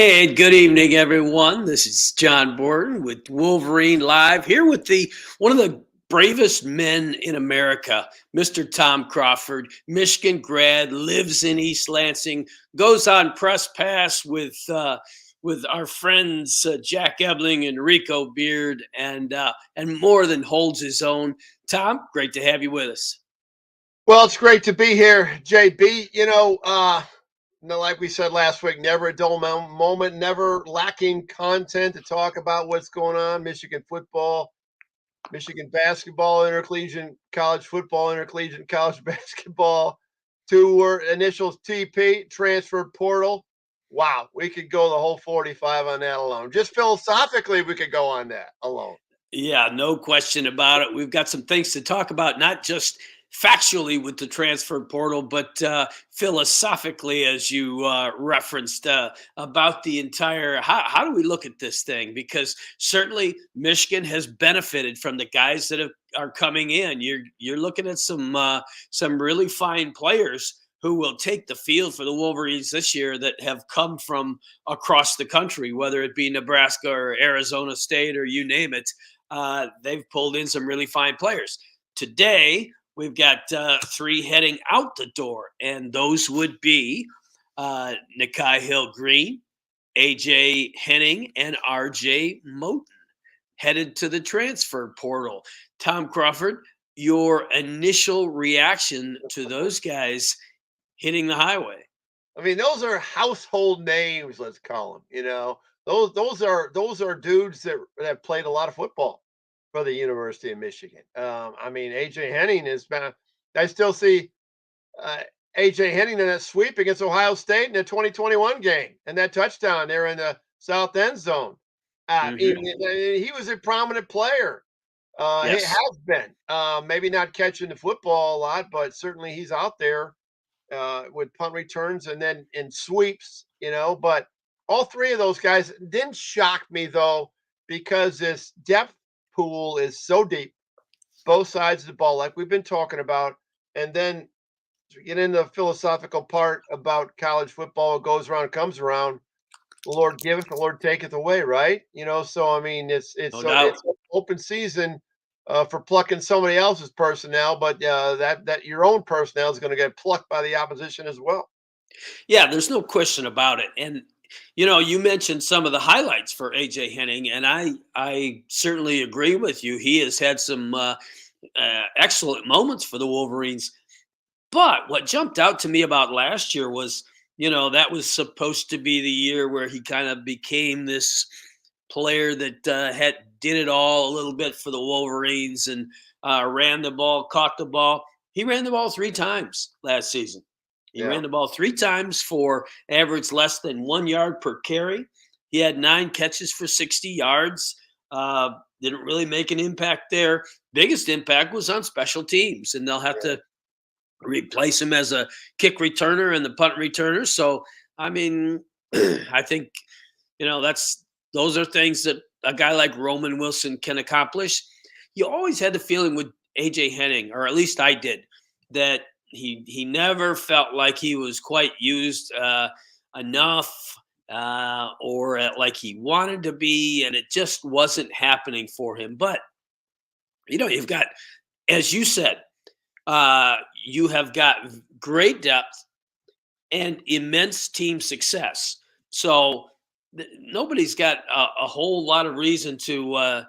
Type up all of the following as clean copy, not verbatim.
Hey, good evening, everyone. This is John Borden with Wolverine Live here with the one of the bravest men in America, Mr. Tom Crawford, Michigan grad, lives in East Lansing, goes on press pass with our friends Jack Ebling and Rico Beard, and more than holds his own. Tom, great to have you with us. Well, it's great to be here, JB. Like we said last week, never a dull moment, never lacking content to talk about what's going on. Michigan football, Michigan basketball, intercollegiate college football, intercollegiate college basketball, two word initials TP, transfer portal. Wow, we could go the whole 45 on that alone. Just philosophically, we could go on that alone. Yeah, no question about it. We've got some things to talk about, not just factually with the transfer portal, but philosophically, as you referenced, about the entire. How do we look at this thing? Because certainly Michigan has benefited from the guys that are coming in. You're looking at some really fine players who will take the field for the Wolverines this year that have come from across the country, whether it be Nebraska or Arizona State or you name it. They've pulled in some really fine players. Today, we've got three heading out the door, and those would be Nikai Hill-Green, AJ Henning, and RJ Moten headed to the transfer portal. Tom Crawford, your initial reaction to those guys hitting the highway? I mean, those are household names, let's call them. Those are dudes that played a lot of football for the University of Michigan. I mean, AJ Henning has been. I still see uh, AJ Henning in that sweep against Ohio State in the 2021 game and that touchdown there in the south end zone. Mm-hmm. He was a prominent player. He Yes. has been. Maybe not catching the football a lot, but certainly he's out there with punt returns and then in sweeps, But all three of those guys didn't shock me though, because this depth pool is so deep, both sides of the ball, like we've been talking about. And then to get into the philosophical part about college football, it goes around, comes around. The Lord giveth, the Lord taketh away, right? So I mean, No it's doubt. an open season for plucking somebody else's personnel, but that your own personnel is going to get plucked by the opposition as well. Yeah, there's no question about it. And you mentioned some of the highlights for AJ Henning, and I certainly agree with you. He has had some excellent moments for the Wolverines. But what jumped out to me about last year was, that was supposed to be the year where he kind of became this player that had did it all a little bit for the Wolverines and ran the ball, caught the ball. He ran the ball three times last season. He Yeah, ran the ball three times for average less than 1 yard per carry. He had 9 catches for 60 yards. Didn't really make an impact there. Biggest impact was on special teams, and they'll have yeah. to replace him as a kick returner and the punt returner. So, I mean, I think that's those are things that a guy like Roman Wilson can accomplish. You always had the feeling with AJ Henning, or at least I did, that he never felt like he was quite used enough or like he wanted to be, and it just wasn't happening for him. But you've got, as you said, you have got great depth and immense team success. So nobody's got a whole lot of reason to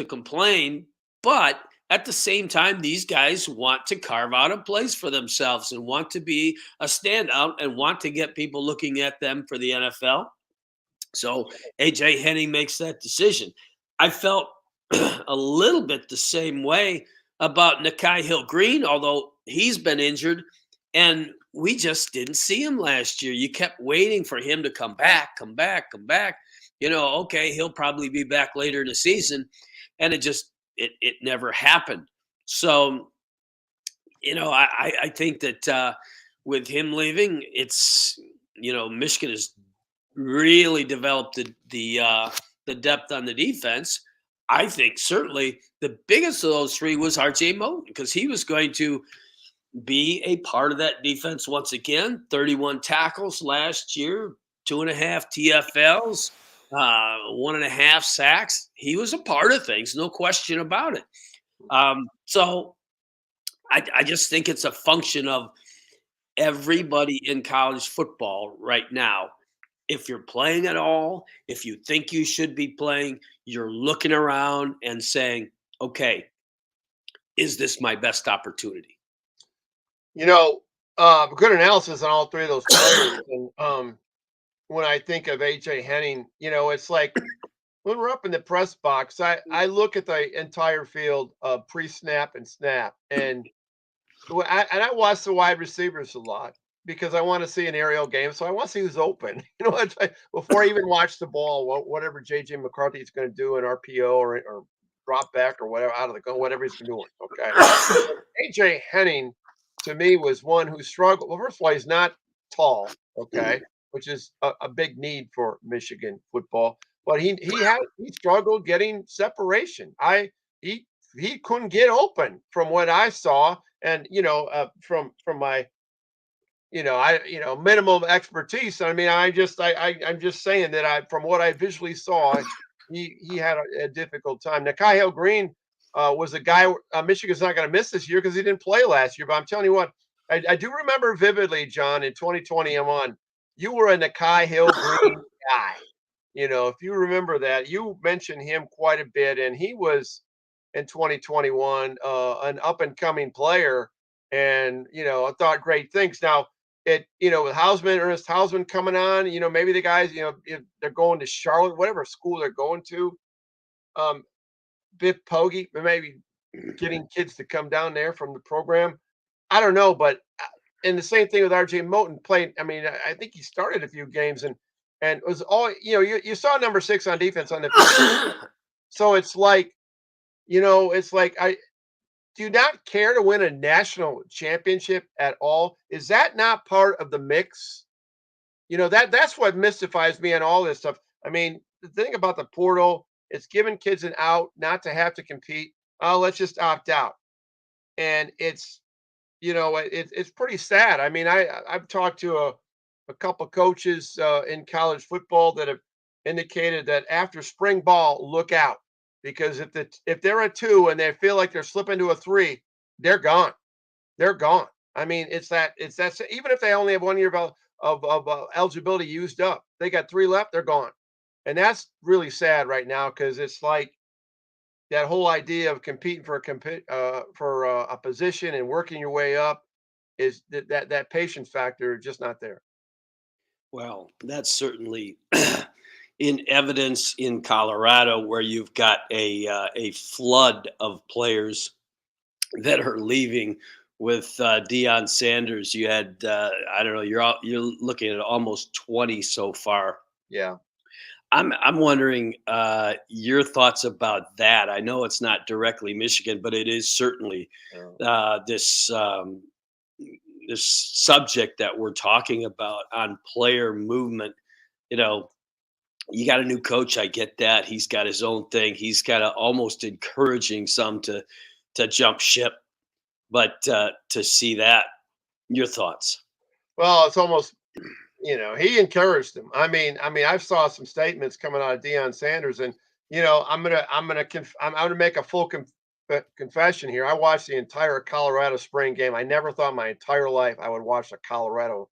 complain, but at the same time, these guys want to carve out a place for themselves and want to be a standout and want to get people looking at them for the NFL. So AJ Henning makes that decision. I felt a little bit the same way about Nikai Hill-Green, although he's been injured, and we just didn't see him last year. You kept waiting for him to come back, come back, come back. Okay, he'll probably be back later in the season, and it never happened. So, I think that with him leaving, it's Michigan has really developed the depth on the defense. I think certainly the biggest of those three was RJ Moten because he was going to be a part of that defense once again. 31 tackles last year, 2.5 TFLs, 1.5 sacks. He was a part of things, no question about it. So I just think it's a function of everybody in college football right now. If you're playing at all, if you think you should be playing, you're looking around and saying, okay, is this my best opportunity? You know, good analysis on all three of those players. And when I think of AJ Henning, it's like when we're up in the press box, I look at the entire field pre-snap and snap, and I watch the wide receivers a lot because I want to see an aerial game, so I want to see who's open. It's like before I even watch the ball, whatever JJ McCarthy is going to do in RPO or drop back or whatever out of the go, whatever he's doing. Okay, AJ Henning to me was one who struggled. Well, first of all, he's not tall, okay, which is a big need for Michigan football. But he struggled getting separation. He he couldn't get open from what I saw, and from my minimum expertise. I mean, I'm just saying that I from what I visually saw, he had a difficult time. Now, Kyle Green was a guy Michigan's not going to miss this year because he didn't play last year. But I'm telling you what, I do remember vividly, John, in 2020. You were a Nakai Hill Green guy. If you remember that, you mentioned him quite a bit, and he was in 2021 an up and coming player, and I thought great things. Now, with Ernest Hausman coming on, maybe the guys, if they're going to Charlotte, whatever school they're going to, um, Biff Poggi, maybe getting kids to come down there from the program. I don't know, but and the same thing with RJ Moten playing. I mean, I think he started a few games and it was all you saw number 6 on defense on the field. So it's like I do not care to win a national championship at all. Is that not part of the mix? That's what mystifies me on all this stuff. I mean, the thing about the portal, it's giving kids an out not to have to compete. Oh, let's just opt out. And it's pretty sad. I mean, I've talked to a couple coaches in college football that have indicated that after spring ball, look out because if they're a 2 and they feel like they're slipping to a 3, they're gone. They're gone. I mean, it's that even if they only have 1 year of eligibility used up, they got 3 left, they're gone, and that's really sad right now because it's like that whole idea of competing for a position and working your way up is that patience factor just not there. Well, that's certainly in evidence in Colorado, where you've got a flood of players that are leaving with Deion Sanders. You had I don't know, you're looking at almost 20 so far. Yeah. I'm wondering your thoughts about that. I know it's not directly Michigan, but it is certainly Yeah. This subject that we're talking about on player movement. You know, you got a new coach. I get that. He's got his own thing. He's kind of almost encouraging some to jump ship. But to see that, your thoughts? Well, it's almost he encouraged him. I mean, I saw some statements coming out of Deion Sanders, and I'm gonna make a full confession here. I watched the entire Colorado spring game. I never thought my entire life I would watch a Colorado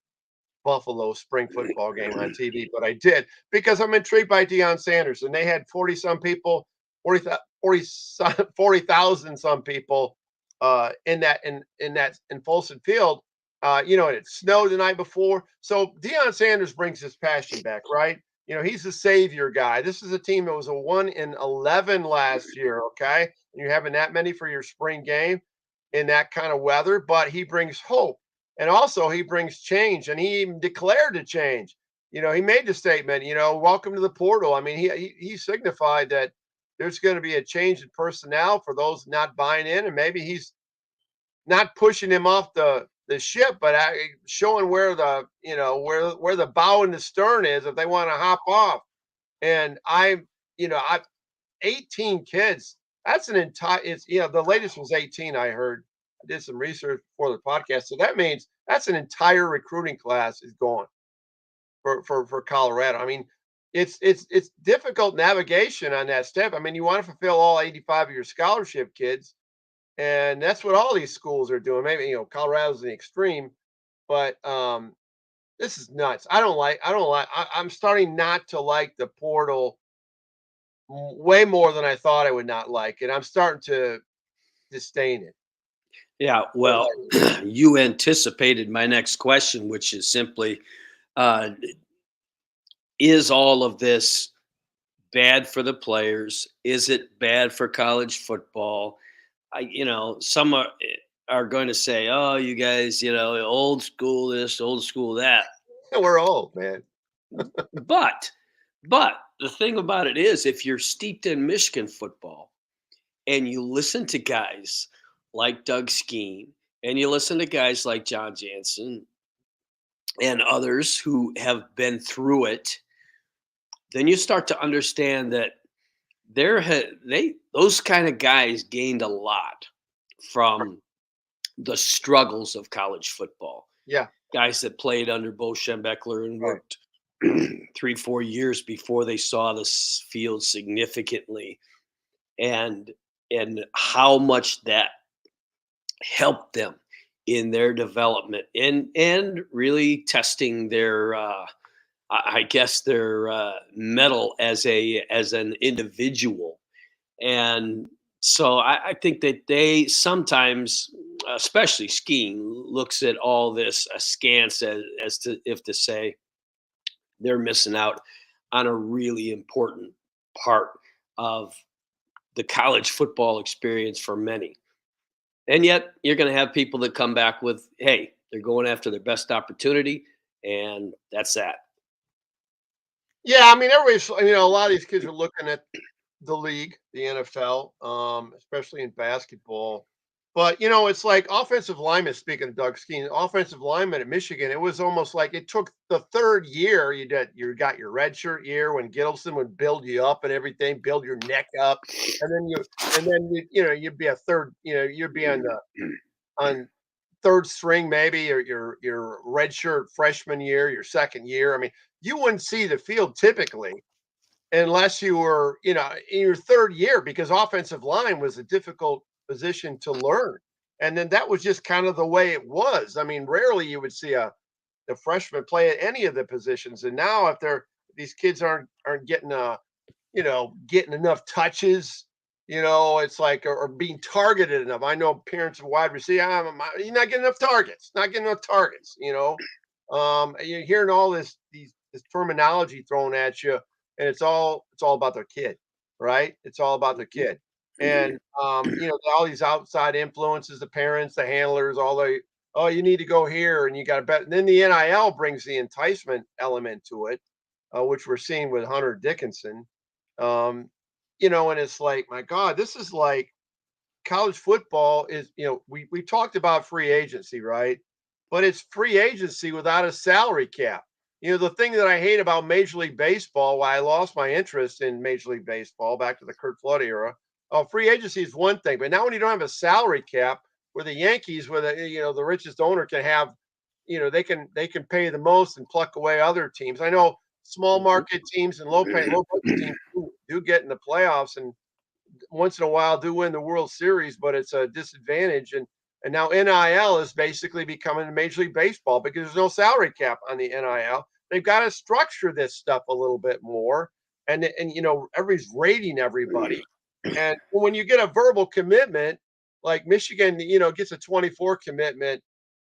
Buffalo spring football game on TV, but I did because I'm intrigued by Deion Sanders, and they had 40 some people, 40,000 some people in Folsom Field. And it snowed the night before, so Deion Sanders brings his passion back, right? He's the savior guy. This is a team that was a 1-11 last year. Okay, and you're having that many for your spring game in that kind of weather, but he brings hope. And also, he brings change, and he even declared a change. He made the statement, welcome to the portal. I mean, he signified that there's going to be a change in personnel for those not buying in, and maybe he's not pushing him off the ship, but showing where where the bow and the stern is if they want to hop off. And I 18 kids. That's an entire. It's the latest was 18. I heard. I did some research before the podcast, so that means that's an entire recruiting class is gone for Colorado. I mean, it's difficult navigation on that step. I mean, you want to fulfill all 85 of your scholarship kids, and that's what all these schools are doing. Maybe Colorado's in the extreme, but this is nuts. I'm starting not to like the portal way more than I thought I would not like it. I'm starting to disdain it. Yeah, What well, about you? you anticipated my next question, which is simply, uh, is all of this bad for the players? Is it bad for college football? Some are going to say, "Oh, you guys, old school this, old school that." We're old, man. But, but the thing about it is, if you're steeped in Michigan football and you listen to guys like Doug Skeen and you listen to guys like John Jansen and others who have been through it, then you start to understand that those kind of guys gained a lot from the struggles of college football. Yeah, Guys that played under Bo Schembechler and right. worked 3-4 years before they saw this field significantly, and how much that helped them in their development and really testing their I guess their mettle as an individual. And so I think that they sometimes, especially skiing, looks at all this askance as to if to say they're missing out on a really important part of the college football experience for many. And yet you're going to have people that come back with, hey, they're going after their best opportunity, and that's that. Yeah, I mean, everybody's a lot of these kids are looking at the league, the NFL, especially in basketball. But it's like offensive linemen. Speaking of Doug Skeen, offensive lineman at Michigan, it was almost like it took the third year. You got your redshirt year when Gittleson would build you up and everything, build your neck up, and then you'd be a third. You'd be on third string maybe, or your redshirt freshman year, your second year. I mean, you wouldn't see the field typically unless you were, in your third year because offensive line was a difficult position to learn. And then that was just kind of the way it was. I mean, rarely you would see the freshman play at any of the positions. And now if these kids aren't getting getting enough touches, it's like or being targeted enough. I know parents of wide receiver, you're not getting enough targets, not getting enough targets. You're hearing all this terminology thrown at you, and it's all about their kid, right? It's all about their kid. And all these outside influences, the parents, the handlers, oh, you need to go here and you got to bet. And then the NIL brings the enticement element to it, which we're seeing with Hunter Dickinson. And it's like, my God, this is like college football is, we talked about free agency, right? But it's free agency without a salary cap. The thing that I hate about Major League Baseball, why I lost my interest in Major League Baseball back to the Kurt Flood era. Free agency is one thing, but now when you don't have a salary cap, where the Yankees, where the richest owner can have, they can pay the most and pluck away other teams. I know small market teams and low budget teams do get in the playoffs and once in a while do win the World Series, but it's a disadvantage. And now NIL is basically becoming Major League Baseball because there's no salary cap on the NIL. They've got to structure this stuff a little bit more, and everybody's rating everybody. And when you get a verbal commitment, like Michigan, gets a 24 commitment,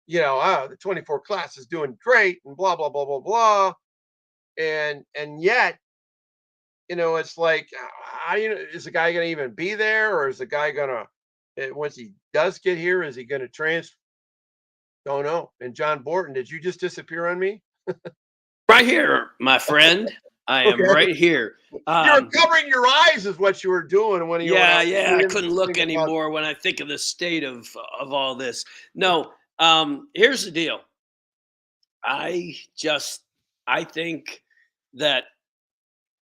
the 24 class is doing great and blah blah blah blah blah, and yet it's like, is the guy going to even be there, or is the guy going to, once he does get here, is he going to transfer? Don't know. And John Borton, did you just disappear on me? Right here, my friend. I am Okay. right here. You were covering your eyes, is what you were doing when you were Yeah, out. yeah. I couldn't look anymore when I think of the state of all this. No, here's the deal. I just I think that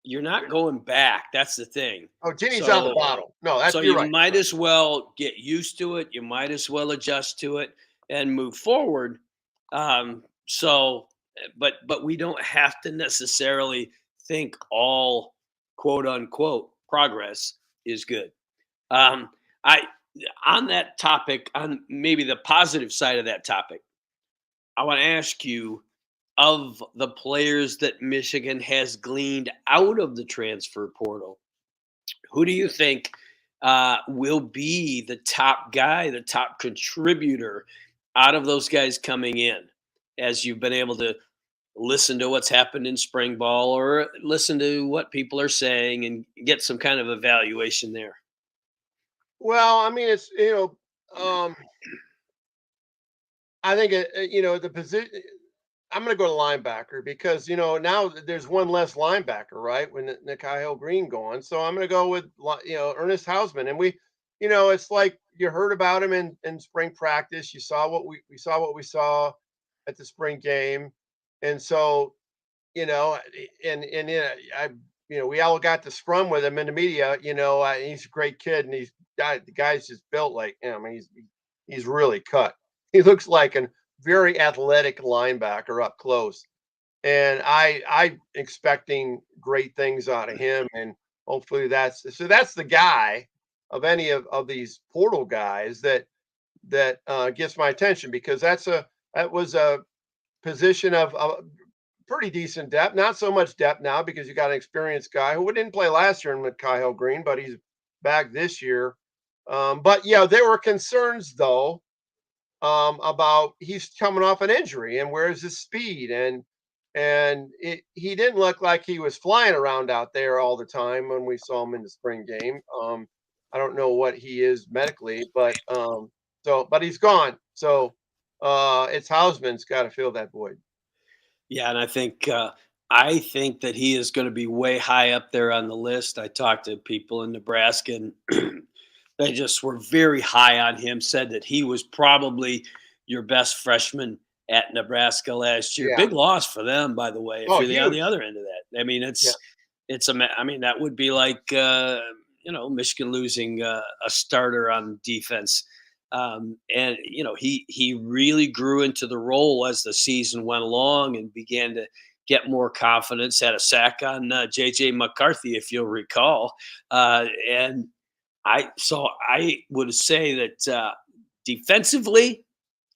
you're not going back. That's the thing. Oh, Genie's out of the So bottle. No, so you're you right. might as well get used to it. You might as well adjust to it and move forward. So but we don't have to necessarily think all quote unquote progress is good. Um, I On that topic, on maybe the positive side of that topic, I want to ask you, of the players that Michigan has gleaned out of the transfer portal, who do you think will be the top guy, the top contributor out of those guys coming in? As you've been able to listen to what's happened in spring ball or listen to what people are saying and get some kind of evaluation there. Well, I mean, it's I think the position. I'm going to go to linebacker because now there's one less linebacker, right? When Nikhil Green gone, so I'm going to go with Ernest Hausman, and it's like you heard about him in spring practice. You saw what we saw at the spring game, and so I we all got to scrum with him in the media. He's a great kid, and the guy's just built like him. He's really cut. He looks like a very athletic linebacker up close, and I expecting great things out of him, and hopefully that's the guy of any of these portal guys that gets my attention because that was a position of pretty decent depth. Not so much depth now because you got an experienced guy who didn't play last year in Kyle Green, but he's back this year. But yeah, there were concerns though about he's coming off an injury and where's his speed he didn't look like he was flying around out there all the time when we saw him in the spring game. I don't know what he is medically, but he's gone. So it's Hausman's got to fill that void. Yeah, and I think that he is going to be way high up there on the list. I talked to people in Nebraska, and they just were very high on him. Said that he was probably your best freshman at Nebraska last year. Yeah. Big loss for them, by the way. If Oh, you're on the huge. other end of that, I mean, Yeah. I mean, that would be like Michigan losing a starter on defense. And he really grew into the role as the season went along and began to get more confidence. Had a sack on J.J. McCarthy, if you'll recall, and I would say that defensively,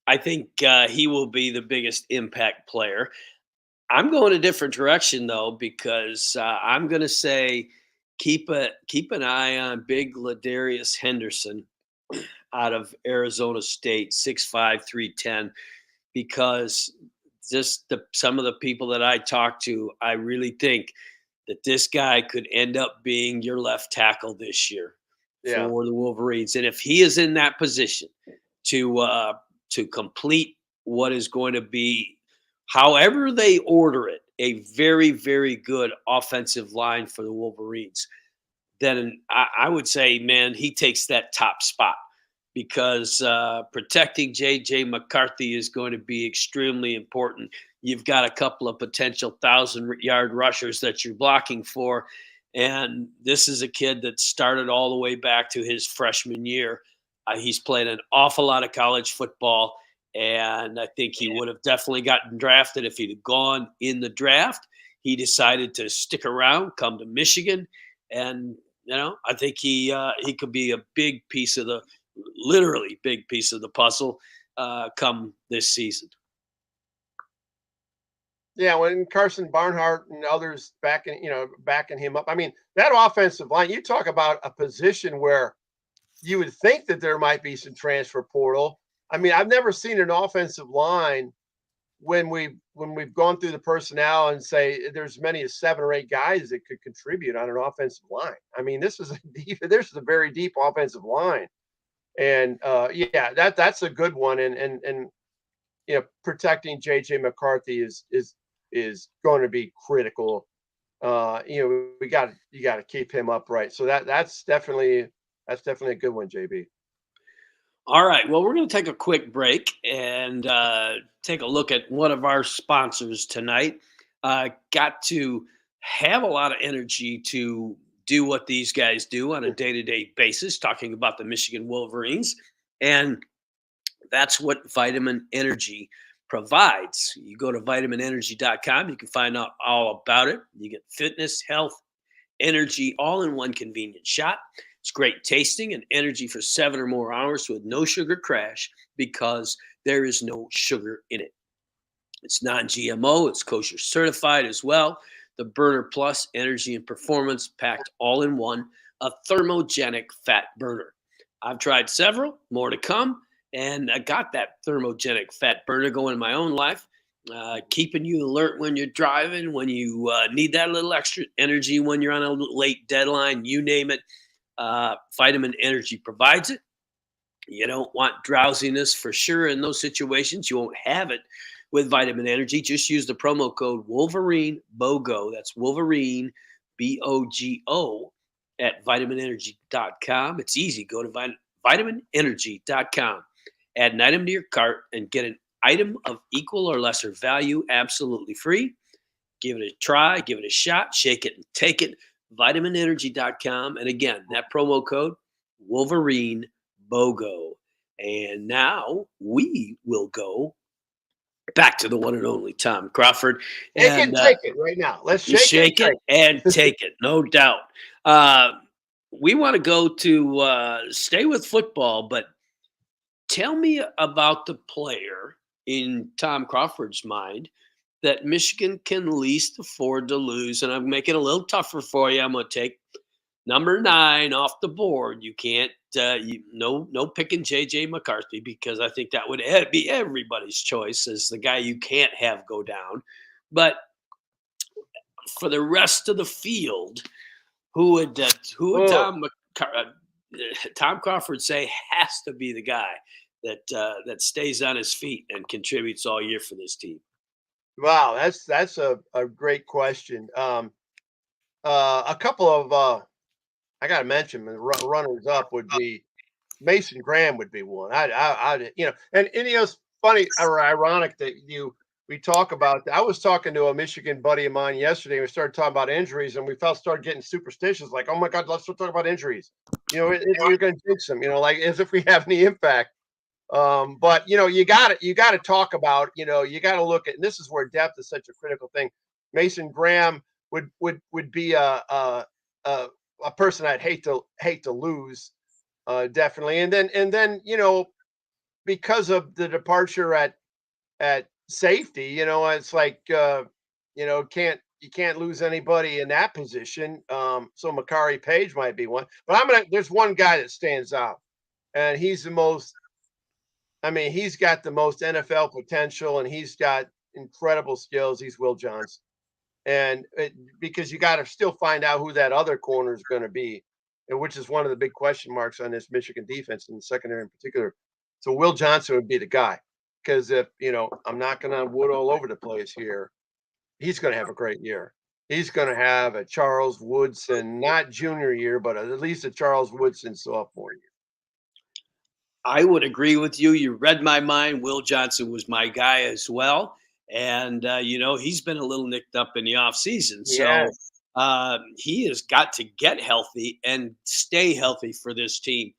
I think he will be the biggest impact player. I'm going a different direction though because I'm going to say keep an eye on Big Ladarius Henderson out of Arizona State, 6'5", 310, because just some of the people that I talk to, I really think that this guy could end up being your left tackle this year Yeah. for the Wolverines. And if he is in that position to complete what is going to be, however they order it, a very, very good offensive line for the Wolverines, then I would say, man, he takes that top spot because protecting J.J. McCarthy is going to be extremely important. You've got a couple of potential 1,000-yard rushers that you're blocking for. And this is a kid that started all the way back to his freshman year. He's played an awful lot of college football. And I think he would have definitely gotten drafted if he'd have gone in the draft. He decided to stick around, come to Michigan. And I think he could be a big piece of the literally big piece of the puzzle come this season. Yeah, when Carson Barnhart and others backing him up. I mean, that offensive line, you talk about a position where you would think that there might be some transfer portal. I mean, I've never seen an offensive line when we've gone through the personnel and say there's many as 7 or 8 guys that could contribute on an offensive line. I mean, this is a very deep offensive line. And yeah, that's a good one. And protecting JJ McCarthy is going to be critical. You got to keep him upright. So that's definitely a good one, JB. All right. Well, we're going to take a quick break and take a look at one of our sponsors tonight. Got to have a lot of energy to do what these guys do on a day-to-day basis, talking about the Michigan Wolverines. And that's what Vitamin Energy provides. You go to vitaminenergy.com, you can find out all about it. You get fitness, health, energy all in one convenient shot. It's great tasting and energy for 7 or more hours with no sugar crash because there is no sugar in it. It's non GMO, it's kosher certified as well. The Burner Plus energy and performance packed all in one, a thermogenic fat burner. I've tried several, more to come, and I got that thermogenic fat burner going in my own life, keeping you alert when you're driving, when you need that little extra energy, when you're on a late deadline, you name it. Vitamin Energy provides it. You don't want drowsiness for sure in those situations. You won't have it with Vitamin Energy. Just use the promo code Wolverine BOGO. That's Wolverine BOGO at vitaminenergy.com. It's easy. Go to vitaminenergy.com. Add an item to your cart and get an item of equal or lesser value absolutely free. Give it a try, give it a shot, shake it and take it. vitaminenergy.com. And again, that promo code Wolverine BOGO. And now we will go back to the one and only Tom Crawford. Shake it And and take it right now. Let's shake it and take it, no doubt. We want to go to stay with football, but tell me about the player in Tom Crawford's mind that Michigan can least afford to lose. And I'm making it a little tougher for you. I'm going to take number 9 off the board. You can't, no picking JJ McCarthy, because I think that would be everybody's choice as the guy you can't have go down. But for the rest of the field, who would Tom Crawford say has to be the guy that stays on his feet and contributes all year for this team? Wow, that's a great question. A couple of I got to mention the runners up would be Mason Graham would be one. I and it's funny or ironic that we talk about that. I was talking to a Michigan buddy of mine yesterday. We started talking about injuries, and we started getting superstitious. Like, oh my God, let's start talking about injuries. You're going to jinx them. Like as if we have any impact. But you got to talk about. You got to look at. And this is where depth is such a critical thing. Mason Graham would be a person I'd hate to lose, definitely. And then because of the departure at safety, it's like you can't lose anybody in that position. So Makari Page might be one, but there's one guy that stands out, and he's the most. I mean, he's got the most NFL potential, and he's got incredible skills. He's Will Johnson. Because you got to still find out who that other corner is going to be, and which is one of the big question marks on this Michigan defense in the secondary in particular. So Will Johnson would be the guy, because if I'm knocking on wood all over the place here, he's going to have a great year. He's going to have a Charles Woodson, not junior year, but at least a Charles Woodson sophomore year. I would agree with you. You read my mind. Will Johnson was my guy as well. And, he's been a little nicked up in the offseason. Yes. So he has got to get healthy and stay healthy for this team.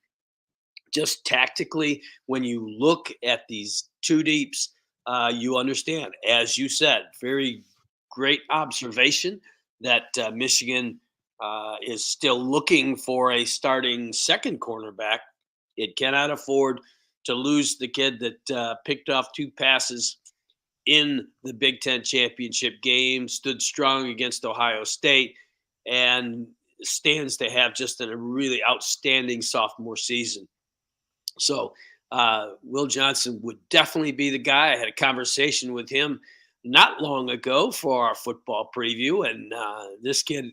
Just tactically, when you look at these two deeps, you understand, as you said, very great observation that Michigan is still looking for a starting second cornerback. It cannot afford to lose the kid that picked off 2 passes in the Big Ten championship game, stood strong against Ohio State, and stands to have just a really outstanding sophomore season. So Will Johnson would definitely be the guy. I had a conversation with him not long ago for our football preview, and this kid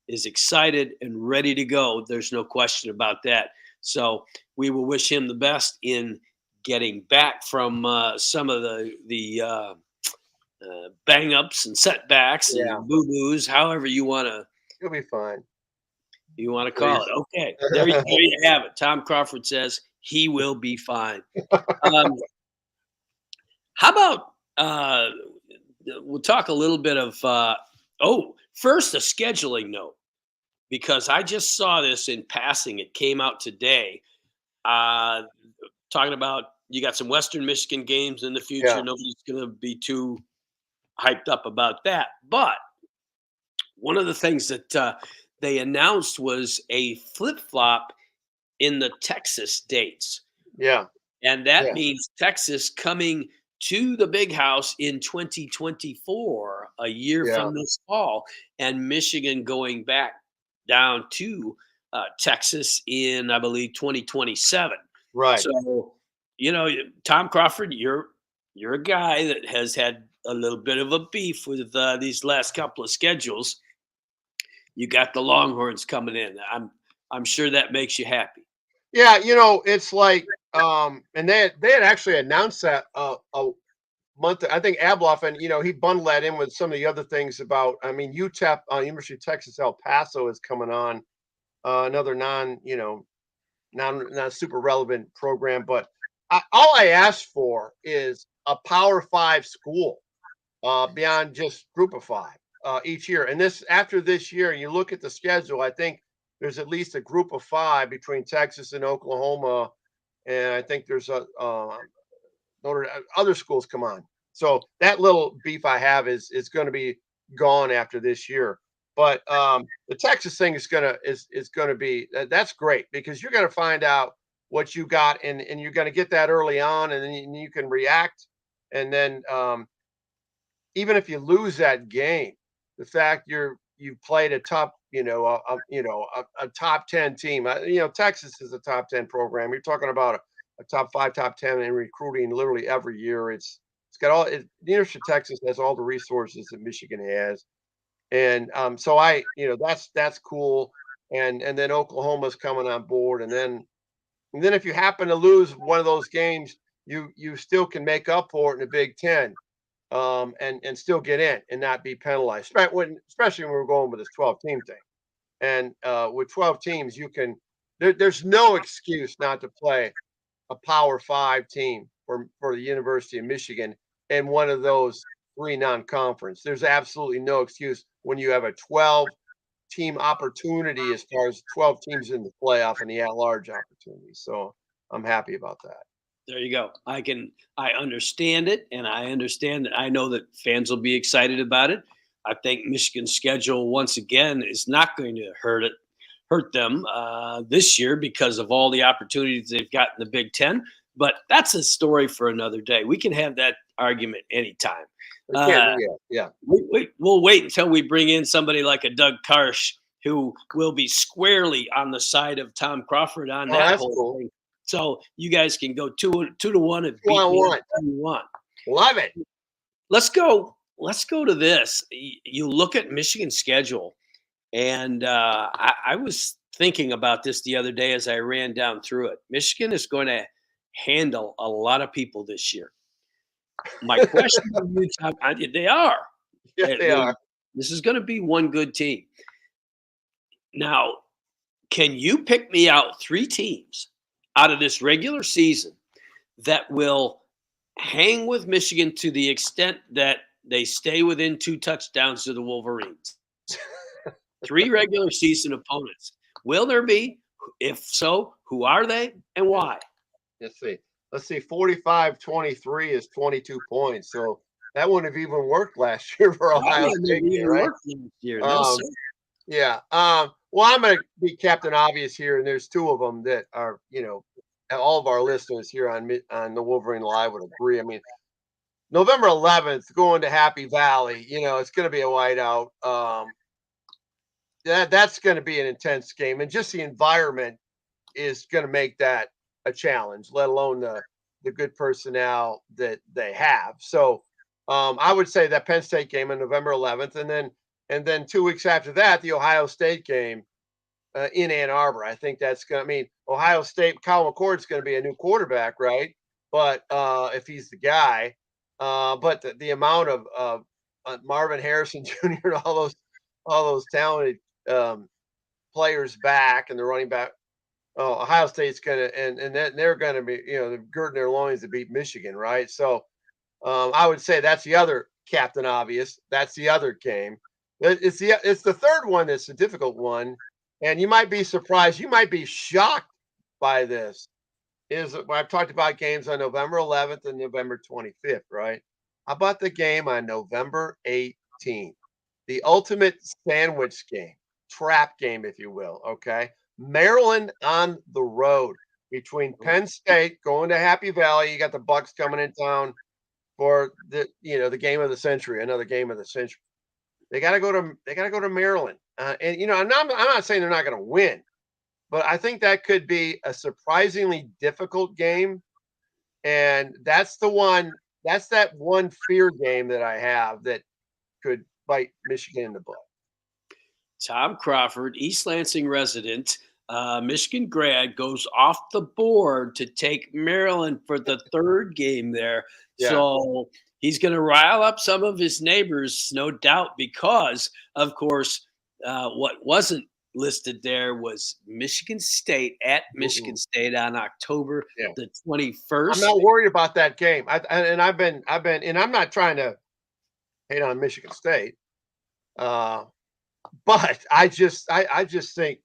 is excited and ready to go. There's no question about that. So we will wish him the best in getting back from some of the bang-ups and setbacks and boo-boos, however you want to. He'll be fine. You want to call it. Okay. There you have it. Tom Crawford says he will be fine. How about we'll talk a little bit of first a scheduling note, because I just saw this in passing. It came out today, talking about You got some Western Michigan games in the future. Yeah. Nobody's going to be too hyped up about that. But one of the things that they announced was a flip flop in the Texas dates. Yeah. And that Yeah. means Texas coming to the big house in 2024, a year Yeah. from this fall, and Michigan going back down to Texas in, I believe, 2027. Right. So, Tom Crawford, you're a guy that has had a little bit of a beef with these last couple of schedules. You got the Longhorns coming in. I'm sure that makes you happy. Yeah, it's like, and they had actually announced that a month. I think Abloff, and he bundled that in with some of the other things about. I mean, UTEP, University of Texas El Paso is coming on, another not super relevant program, but all I asked for is a Power Five school, beyond just Group of Five, each year. And after this year, you look at the schedule. I think there's at least a Group of Five between Texas and Oklahoma, and I think there's other schools come on. So that little beef I have is going to be gone after this year. But the Texas thing is gonna be, that's great, because you're gonna find out what you got, and you're gonna get that early on, and then you can react. And then even if you lose that game, the fact you've played a top, a top 10 team. Texas is a top 10 program. You're talking about a top 5, top 10 in recruiting literally every year. It's got the University of Texas has all the resources that Michigan has. And so that's cool. And then Oklahoma's coming on board. And then if you happen to lose one of those games, you still can make up for it in the Big Ten, and still get in and not be penalized. Especially when we're going with this 12-team thing. And with 12 teams, there's no excuse not to play a Power Five team for the University of Michigan in one of those three non-conference. There's absolutely no excuse when you have a 12-team opportunity, as far as 12 teams in the playoff and the at-large opportunity. So I'm happy about that. There you go. I understand it, and I understand that I know that fans will be excited about it. I think Michigan's schedule once again is not going to hurt them this year because of all the opportunities they've got in the Big Ten. But that's a story for another day. We can have that argument anytime. Yeah. We'll wait until we bring in somebody like a Doug Karsh, who will be squarely on the side of Tom Crawford on Oh, that that's whole cool. thing. So you guys can go 2-1 and 2 beat on me 1. anytime you want. Love it. Let's go. Let's go to this. You look at Michigan's schedule, and I was thinking about this the other day as I ran down through it. Michigan is going to handle a lot of people this year. My question to you, Tom, they are. Yeah, they are. This is going to be one good team. Now, can you pick me out 3 teams out of this regular season that will hang with Michigan to the extent that they stay within 2 touchdowns to the Wolverines? 3 regular season opponents. Will there be? If so, who are they and why? Let's see. 45-23 is 22 points. So that wouldn't have even worked last year for That Ohio wouldn't State, have even right? worked last year. No, Um, sir. yeah. Well, I'm going to be Captain Obvious here, and there's 2 of them that are, all of our listeners here on the Wolverine Live would agree. I mean, November 11th, going to Happy Valley, it's going to be a whiteout. That's going to be an intense game, and just the environment is going to make that a challenge, let alone the good personnel that they have. So I would say that Penn State game on November 11th, and then 2 weeks after that, the Ohio State game in Ann Arbor. I think that's going to mean Ohio State. Kyle McCord's going to be a new quarterback, right? But if he's the guy, but the amount of Marvin Harrison Jr. and all those talented players back, and the running back. Oh, Ohio State's gonna, and they're gonna be, girding their loins to beat Michigan, right? So I would say that's the other Captain Obvious. That's the other game. It's the third one that's a difficult one, and you might be surprised. You might be shocked by this. is I've talked about games on November 11th and November 25th, right? How about the game on November 18th? The ultimate sandwich game, trap game, if you will. Okay. Maryland on the road between Penn State going to Happy Valley. You got the Bucks coming in town for the game of the century, another game of the century. They got to go to Maryland. I'm not saying they're not going to win, but I think that could be a surprisingly difficult game, and that's that one fear game that I have that could bite Michigan in the butt. Tom Crawford, East Lansing resident, Michigan grad, goes off the board to take Maryland for the third game there. Yeah. So he's going to rile up some of his neighbors, no doubt, because, of course, what wasn't listed there was Michigan State at Michigan Mm-mm. State on October Yeah. the I'm 21st. not worried about that game. I've been and I'm not trying to hate on Michigan State. Uh, but I just think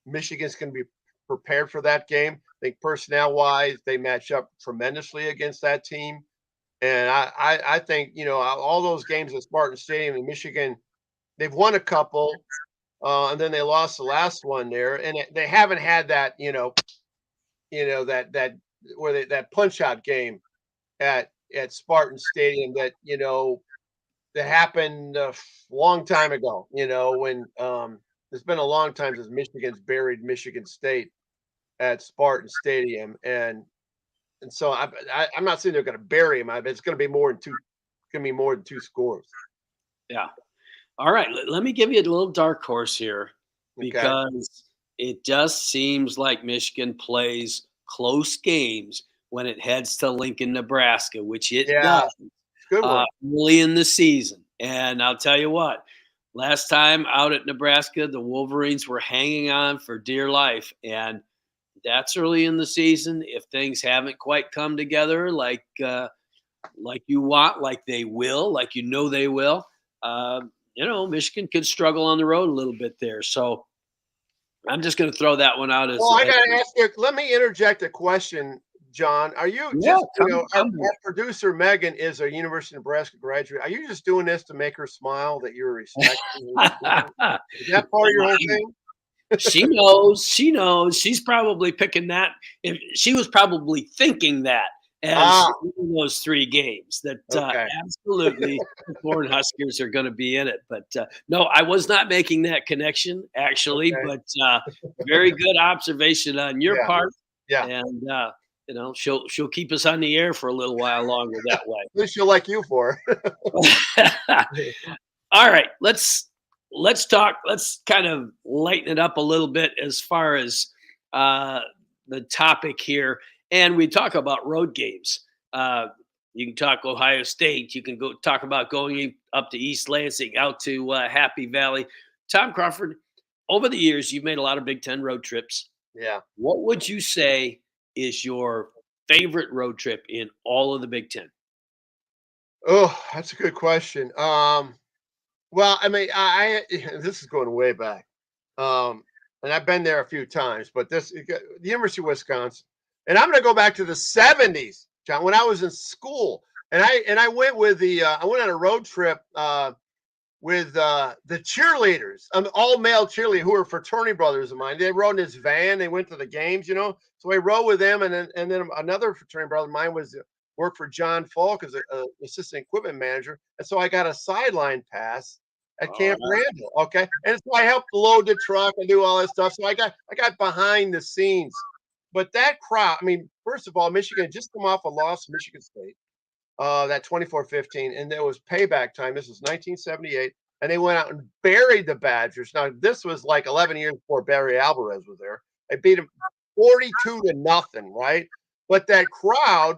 Michigan's going to be prepared for that game. I think personnel wise, they match up tremendously against that team. And I think all those games at Spartan Stadium in Michigan, they've won a couple, and then they lost the last one there, and they haven't had that that where that punch out game at Spartan Stadium that happened a long time ago. When it's been a long time since Michigan's buried Michigan State at Spartan Stadium, and so I'm not saying they're going to bury him. It's going to be more than two. Going to be more than two scores. Yeah. All right. Let me give you a little dark horse here Okay. because it just seems like Michigan plays close games when it heads to Lincoln, Nebraska, which it Yeah, does it's a good one. early in the season. And I'll tell you what, last time out at Nebraska, the Wolverines were hanging on for dear life. And that's early in the season. If things haven't quite come together like you want, like they will, like they will. Michigan could struggle on the road a little bit there. So I'm just going to throw that one out Well, as I got to ask you. Let me interject a question, John. Are you yeah, just our come producer Megan is a University of Nebraska graduate. Are you just doing this to make her smile that you're respecting her decision? Is that part of your whole thing? She knows. She knows. She's probably picking that. If she was probably thinking that as Ah, she won those three games, that okay, absolutely the Cornhuskers are going to be in it. But no, I was not making that connection actually. okay, But very good observation on your yeah, part, yeah. and she'll keep us on the air for a little while longer that way. At least she'll like you for it. All right, let's talk. Let's kind of lighten it up a little bit as far as uh, the topic here, and we talk about road games. Uh, you can talk Ohio State. You can go talk about going up to East Lansing, out to Happy Valley. Tom Crawford, over the years, you've made a lot of Big Ten road trips. Yeah. What would you say is your favorite road trip in all of the Big Ten? Oh, that's a good question. Well, I mean, this is going way back. Um, and I've been there a few times, but the University of Wisconsin, and I'm going to go back to the '70s, John, when I was in school, and I went with I went on a road trip with the cheerleaders, all male cheerleaders who were fraternity brothers of mine. They rode in this van. They went to the games. So I rode with them, and then another fraternity brother of mine worked for John Falk as a assistant equipment manager, and so I got a sideline pass at All Camp right. Randall. Okay, and so I helped load the truck and do all that stuff. So I got behind the scenes. But that crowd, I mean, first of all, Michigan had just come off a loss to Michigan State, that 24-15, and there was payback time. This was 1978, and they went out and buried the Badgers. Now, this was like 11 years before Barry Alvarez was there. They beat them 42-0, right? But that crowd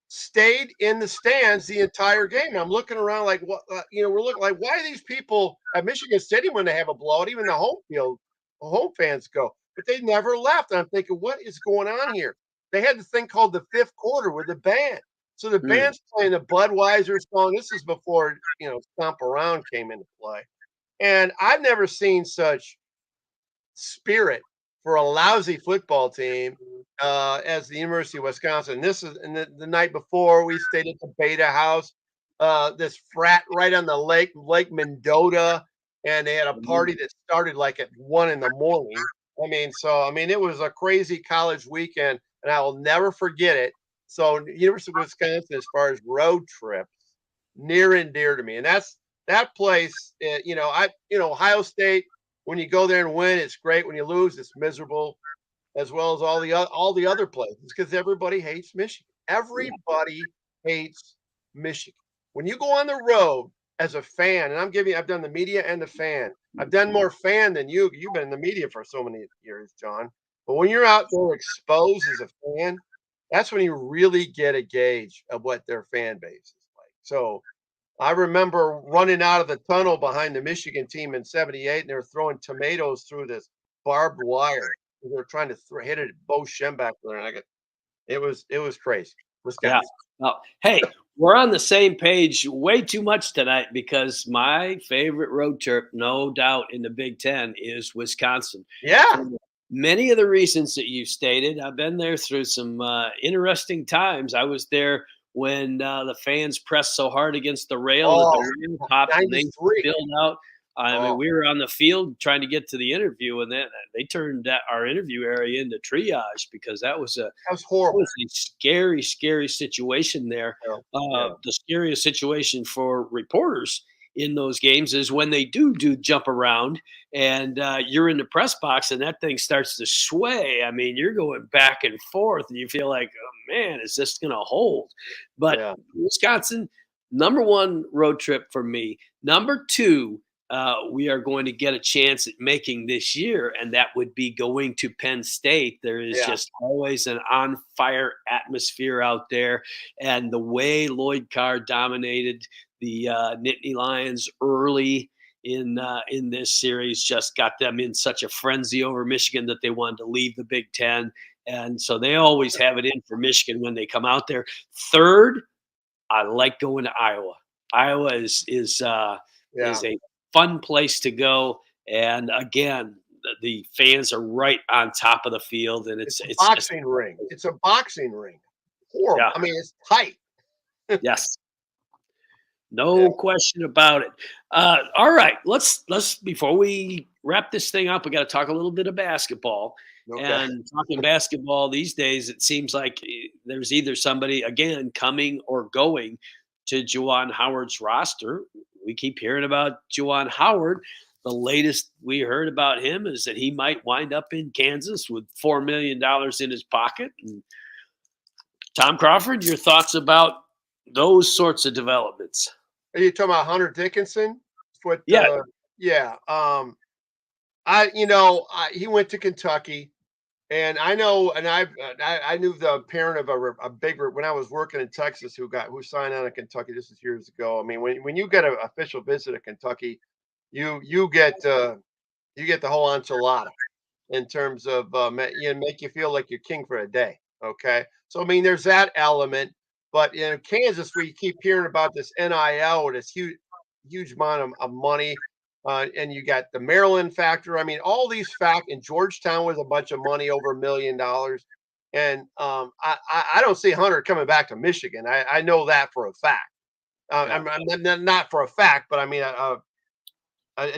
stayed in the stands the entire game. I'm looking around like, what? We're looking like, why are these people at Michigan Stadium when they have a blowout? Even the home fans go, but they never left. And I'm thinking, what is going on here? They had this thing called the fifth quarter with the band. So the Hmm. band's playing the Budweiser song. This is before Stomp Around came into play, and I've never seen such spirit for a lousy football team as the University of Wisconsin. This is and the night before we stayed at the Beta House, this frat right on the Lake Mendota, and they had a party that started like at 1 in the morning. I mean, it was a crazy college weekend, and I will never forget it. So, University of Wisconsin, as far as road trips, near and dear to me, and that's that place. Ohio State. When you go there and win, it's great. When you lose, it's miserable as well as all the other places because everybody hates Michigan. Everybody hates Michigan. When you go on the road as a fan, and I've done the media and the fan. I've done more fan than you. You've been in the media for so many years, John. But when you're out there exposed as a fan, that's when you really get a gauge of what their fan base is like. So I remember running out of the tunnel behind the Michigan team in '78, and they were throwing tomatoes through this barbed wire. They were trying to hit it at Bo Schembechler, and it was crazy. Yeah. Wisconsin. Well, hey, we're on the same page way too much tonight because my favorite road trip, no doubt, in the Big Ten is Wisconsin. Yeah. For many of the reasons that you stated, I've been there through some interesting times. I was there when the fans pressed so hard against the rail that Oh, the rail popped and they 93. spilled out. I mean, Oh, we were on the field trying to get to the interview, and then they turned our interview area into triage because that was that was horrible. a scary, scary situation there. Yeah. Yeah. The scariest situation for reporters in those games is when they do jump around and you're in the press box and that thing starts to sway. I mean, you're going back and forth and you feel like, oh man, is this going to hold? But Yeah. Wisconsin, number one road trip for me. Number two, we are going to get a chance at making this year, and that would be going to Penn State. There is Yeah. just always an on fire atmosphere out there, and the way Lloyd Carr dominated the Nittany Lions early in this series just got them in such a frenzy over Michigan that they wanted to leave the Big Ten, and so they always have it in for Michigan when they come out there. Third, I like going to Iowa. Iowa is Yeah. a fun place to go, and again, the fans are right on top of the field, and It's a it's just boxing ring. It's a boxing ring. Horrible. yeah, I mean, it's tight. yes, Yeah. no question about it. All right, let's before we wrap this thing up, we got to talk a little bit of basketball. Okay. And talking basketball these days, it seems like there's either somebody again coming or going to Juwan Howard's roster. We keep hearing about Juwan Howard. The latest we heard about him is that he might wind up in Kansas with $4 million in his pocket. And Tom Crawford, your thoughts about those sorts of developments? Are you talking about Hunter Dickinson? What? Yeah, Yeah. He went to Kentucky. And I know, and I knew the parent of a bigger when I was working in Texas who signed on to Kentucky. This is years ago. I mean, when you get an official visit to Kentucky, you get the whole enchilada in terms of make you feel like you're king for a day. Okay, so I mean, there's that element, but in Kansas, we keep hearing about this NIL with this huge amount of money. And you got the Maryland factor. I mean, all these in Georgetown was a bunch of money over $1 million. And I don't see Hunter coming back to Michigan. I know that for a fact. yeah, I'm not for a fact, but I mean,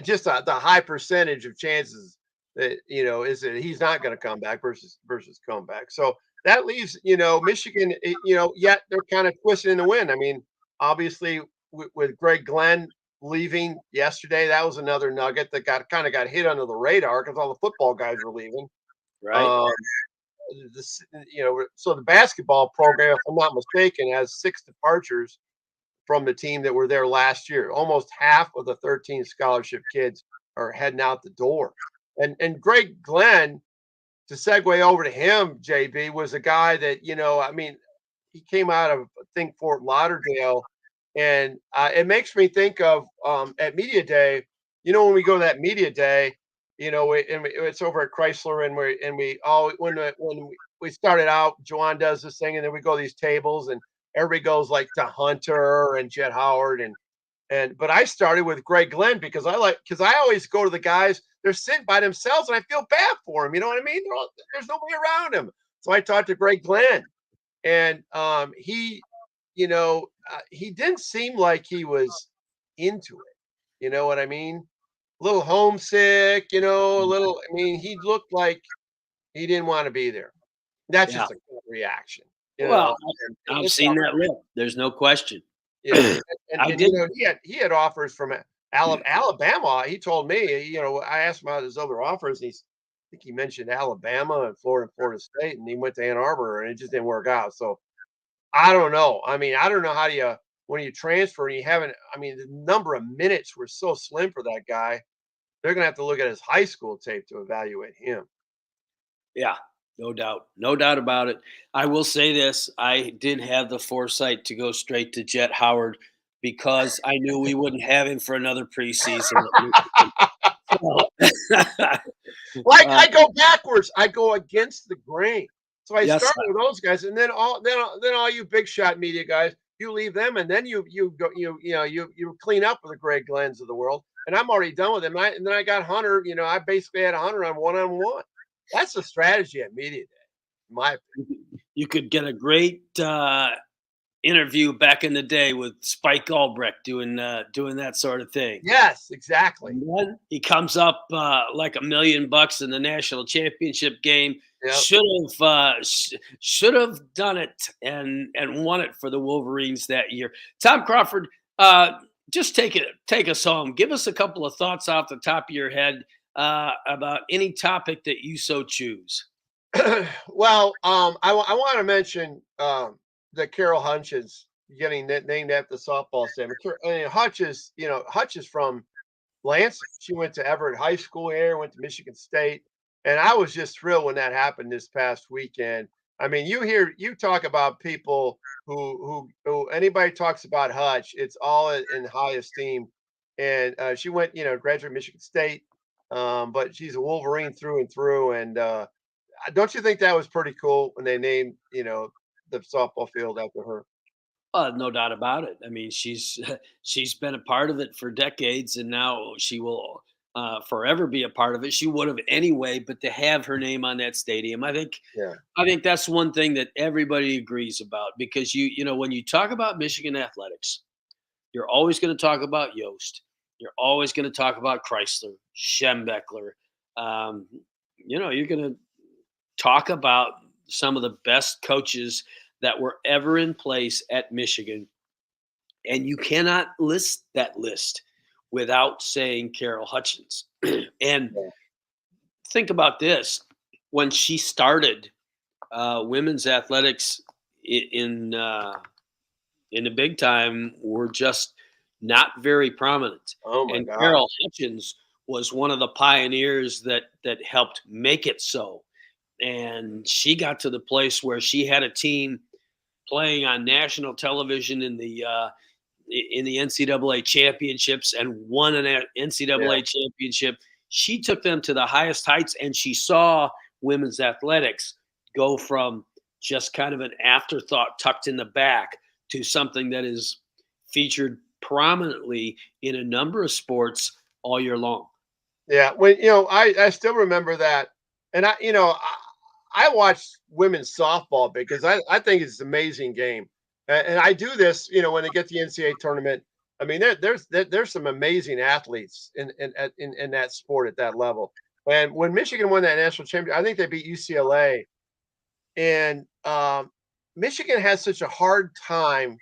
just the high percentage of chances that is that he's not going to come back versus come back. So that leaves Michigan. Yet they're kind of twisting in the wind. I mean, obviously with Greg Glenn leaving yesterday, that was another nugget that got hit under the radar because all the football guys were leaving. right. Um, so the basketball program, if I'm not mistaken, has 6 departures from the team that were there last year. Almost half of the 13 scholarship kids are heading out the door. And Greg Glenn, to segue over to him, JB, was a guy that, I mean, he came out of, I think, Fort Lauderdale. And it makes me think of at Media Day, when we go to that Media Day, it's over at Chrysler, and we all when we started out, Joanne does this thing, and then we go to these tables, and everybody goes like to Hunter and Jet Howard, but I started with Greg Glenn because I always go to the guys, they're sitting by themselves, and I feel bad for them. You know what I mean? There's nobody around them. So I talked to Greg Glenn, and he, he didn't seem like he was into it. You know what I mean? A little homesick, a little. I mean, he looked like he didn't want to be there. That's Yeah. just a gut reaction, Well, and I've it's seen that lip. There's no question. yeah, I and did. he had offers from Alabama. He told me, I asked him about his other offers, and I think he mentioned Alabama and Florida State, and he went to Ann Arbor, and it just didn't work out. So I don't know. I mean, I don't know how do you when you transfer and you haven't. I mean, the number of minutes were so slim for that guy. They're gonna have to look at his high school tape to evaluate him. Yeah, no doubt about it. I will say this: I did have the foresight to go straight to Jet Howard because I knew we wouldn't have him for another preseason at Michigan. So, Like, uh, I go backwards. I go against the grain. So I yes, start with those guys, and then all you big shot media guys, you leave them, and then you go you clean up with the Greg Glens of the world. And I'm already done with them. And then I got Hunter. I basically had Hunter on one. That's the strategy at media day, in my opinion. you could get a great interview back in the day with Spike Albrecht doing that sort of thing. Yes, exactly. And then he comes up like $1 million in the national championship game. Yeah. Should have done it and won it for the Wolverines that year. Tom Crawford, just take us home. Give us a couple of thoughts off the top of your head about any topic that you so choose. Well, I want to mention that Carol Hunch is getting named after the softball stadium. Hutch is from Lansing. She went to Everett High School here, went to Michigan State, and I was just thrilled when that happened this past weekend. I mean, you talk about people who anybody talks about Hutch, it's all in high esteem. And she went, graduated Michigan State, but she's a Wolverine through and through. And don't you think that was pretty cool when they named, the softball field after her? No doubt about it. I mean, she's been a part of it for decades, and now she will forever be a part of it. She would have anyway, but to have her name on that stadium, Yeah, I think that's one thing that everybody agrees about because when you talk about Michigan athletics, you're always going to talk about Yost. You're always going to talk about Chrysler, Schembeckler. Um, you're going to talk about some of the best coaches that were ever in place at Michigan. And you cannot list that list without saying Carol Hutchins. And yeah, think about this when she started women's athletics in the big time were just not very prominent. oh my And god, Carol Hutchins was one of the pioneers that helped make it so. And she got to the place where she had a team playing on national television in the NCAA championships and won an yeah, NCAA championship. She took them to the highest heights, and she saw women's athletics go from just kind of an afterthought tucked in the back to something that is featured prominently in a number of sports all year long. yeah. When I still remember that, and I watch women's softball because I think it's an amazing game, and I do this, when they get to the NCAA tournament. I mean, there's some amazing athletes in that sport at that level. And when Michigan won that national championship, I think they beat UCLA, and Michigan has such a hard time.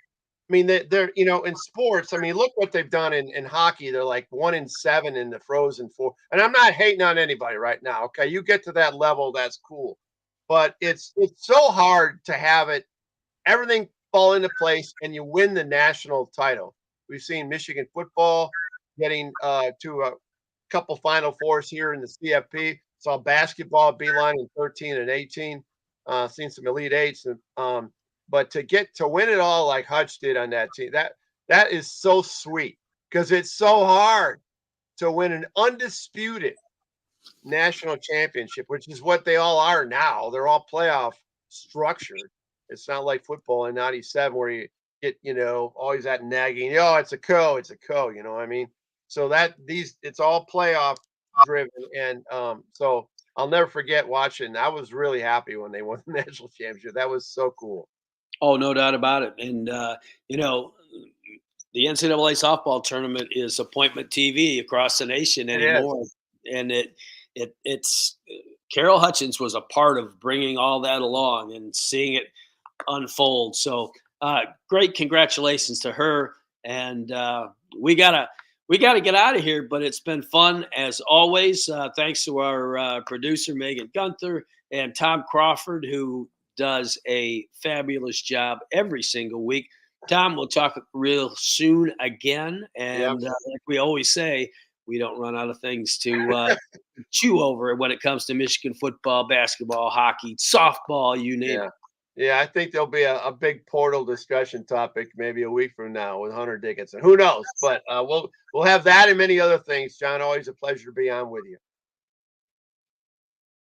I mean, they're in sports. I mean, look what they've done in hockey. They're like 1-7 in the Frozen Four, and I'm not hating on anybody right now. Okay, you get to that level, that's cool, but it's so hard to have everything fall into place and you win the national title. We've seen Michigan football getting to a couple Final Fours here in the CFP. Saw basketball Beeline in 13 and 18. Seen some Elite Eights, but to get to win it all like Hutch did on that team, that is so sweet because it's so hard to win an undisputed national championship, which is what they all are now. They're all playoff structured. It's not like football in '97 where you get, always that nagging. Oh, it's a co. You know what I mean? So it's all playoff driven, and so I'll never forget watching. I was really happy when they won the national championship. That was so cool. Oh, no doubt about it. And you know, the NCAA softball tournament is appointment TV across the nation It is. anymore, and it's Carol Hutchins was a part of bringing all that along and seeing it unfold. So great congratulations to her, and we gotta we gotta get out of here. But it's been fun as always. Thanks to our producer Megan Gunther and Tom Crawford, who does a fabulous job every single week. Tom, we'll talk real soon again, Yep. and like we always say, we don't run out of things to chew over when it comes to Michigan football, basketball, hockey, softball, you name Yeah. it. Yeah, I think there'll be a big portal discussion topic maybe a week from now with Hunter Dickinson. Who knows? But we'll have that and many other things. John, always a pleasure to be on with you.